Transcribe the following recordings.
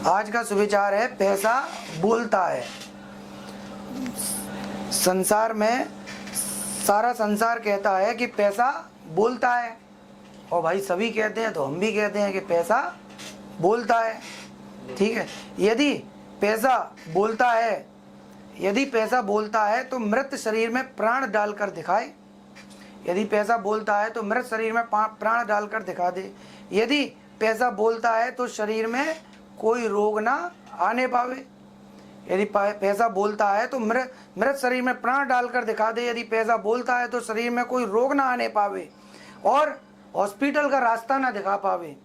आज का सुविचार है, पैसा बोलता है। संसार में सारा संसार कहता है कि पैसा बोलता है, और भाई सभी कहते हैं तो हम भी कहते हैं कि पैसा बोलता है। ठीक है, यदि पैसा बोलता है तो मृत शरीर में प्राण डालकर दिखाए। यदि पैसा बोलता है तो मृत शरीर में प्राण डालकर दिखा दे। यदि पैसा बोलता है तो शरीर में कोई रोग ना आने पावे। यदि पैसा बोलता है तो मृत शरीर में प्राण डालकर दिखा दे। यदि पैसा बोलता है तो शरीर में कोई रोग ना आने पावे और हॉस्पिटल का रास्ता ना दिखा पावे।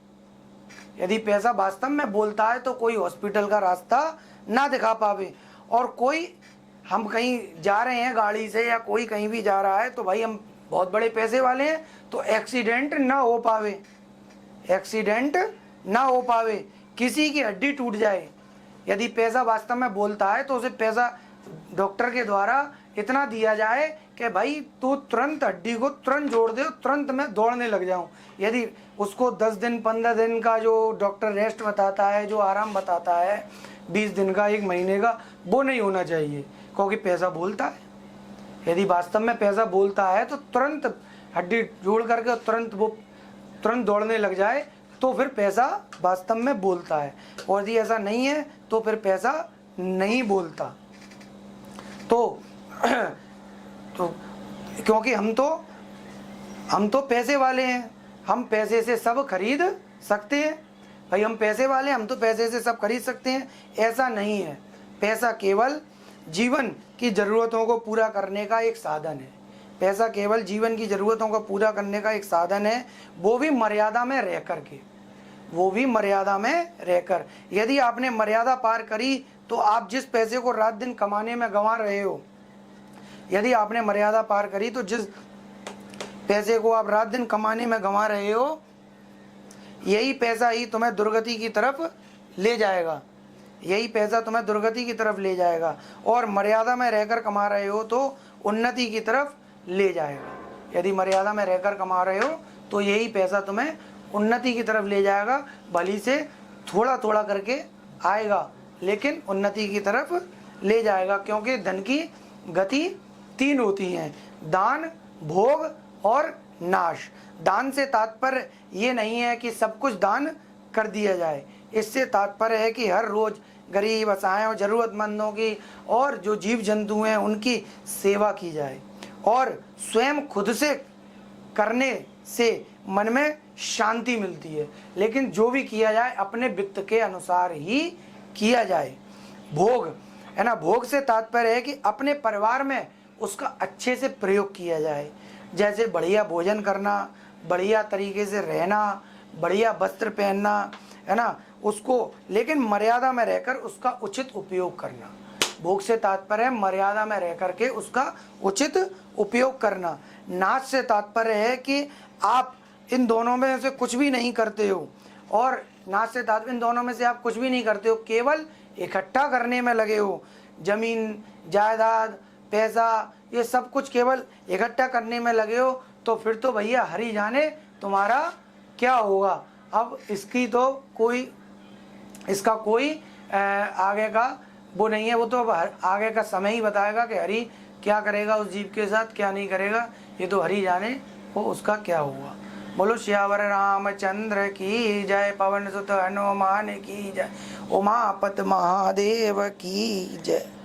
यदि पैसा वास्तव में बोलता है तो कोई हॉस्पिटल का रास्ता ना दिखा पावे, और कोई हम कहीं जा रहे हैं गाड़ी से या कोई कहीं भी जा रहा है तो भाई हम बहुत बड़े पैसे वाले हैं तो एक्सीडेंट ना हो पावे, किसी की हड्डी टूट जाए। यदि पैसा वास्तव में बोलता है तो उसे पैसा डॉक्टर के द्वारा इतना दिया जाए कि भाई तू तुरंत हड्डी को तुरंत जोड़ दे, तुरंत मैं दौड़ने लग जाऊं। यदि उसको 10 दिन 15 दिन का जो डॉक्टर रेस्ट बताता है, जो आराम बताता है, 20 दिन का, 1 महीने का, वो नहीं होना चाहिए, क्योंकि पैसा बोलता है। यदि वास्तव में पैसा बोलता है तो तुरंत हड्डी जोड़ करके तुरंत दौड़ने लग जाए, तो फिर पैसा वास्तव में बोलता है। और यदि ऐसा नहीं है तो फिर पैसा नहीं बोलता। तो क्योंकि हम तो पैसे वाले हैं, हम पैसे से सब खरीद सकते हैं। भाई हम पैसे वाले हैं, हम तो पैसे से सब खरीद सकते हैं, ऐसा नहीं है। पैसा केवल जीवन की ज़रूरतों को पूरा करने का एक साधन है। पैसा केवल जीवन की ज़रूरतों को पूरा करने का एक साधन है, वो भी मर्यादा में रहकर। यदि आपने मर्यादा पार करी तो आप जिस पैसे को रात दिन कमाने में गंवा रहे हो, यदि आपने मर्यादा पार करी तो जिस पैसे को आप रात दिन कमाने में गंवा रहे हो, यही पैसा ही तुम्हें दुर्गति की तरफ ले जाएगा। और मर्यादा में रहकर कमा रहे हो तो उन्नति की तरफ ले जाएगा। यदि मर्यादा में रहकर कमा रहे हो तो यही पैसा तुम्हें उन्नति की तरफ ले जाएगा। भली से थोड़ा थोड़ा करके आएगा, लेकिन उन्नति की तरफ ले जाएगा। क्योंकि धन की गति 3 होती हैं, दान, भोग और नाश। दान से तात्पर्य ये नहीं है कि सब कुछ दान कर दिया जाए, इससे तात्पर्य है कि हर रोज गरीब, असहाय और ज़रूरतमंदों की और जो जीव जंतु हैं उनकी सेवा की जाए। और स्वयं खुद से करने से मन में शांति मिलती है, लेकिन जो भी किया जाए अपने वित्त के अनुसार ही किया जाए। भोग है ना, भोग से तात्पर्य है कि अपने परिवार में उसका अच्छे से प्रयोग किया जाए। जैसे बढ़िया भोजन करना, बढ़िया तरीके से रहना, बढ़िया वस्त्र पहनना, है ना, उसको लेकिन मर्यादा में रहकर उसका उचित उपयोग करना। भोग से तात्पर्य है मर्यादा में रह करके उसका उचित उपयोग करना। नाश से तात्पर्य है कि आप इन दोनों में से कुछ भी नहीं करते हो, और नाश से तात्पर्य इन दोनों में से आप कुछ भी नहीं करते हो, केवल इकट्ठा करने में लगे हो। जमीन, जायदाद, पैसा, ये सब कुछ केवल इकट्ठा करने में लगे हो, तो फिर तो भैया हरि जाने तुम्हारा क्या होगा। अब इसका कोई आगे का वो नहीं है, वो तो अब आगे का समय ही बताएगा कि हरि क्या करेगा उस जीव के साथ, क्या नहीं करेगा। ये तो हरि जाने वो उसका क्या हुआ। बोलो श्यावर रामचंद्र की जय, पवन सुत हनुमान की जय, उमापत महादेव की जय।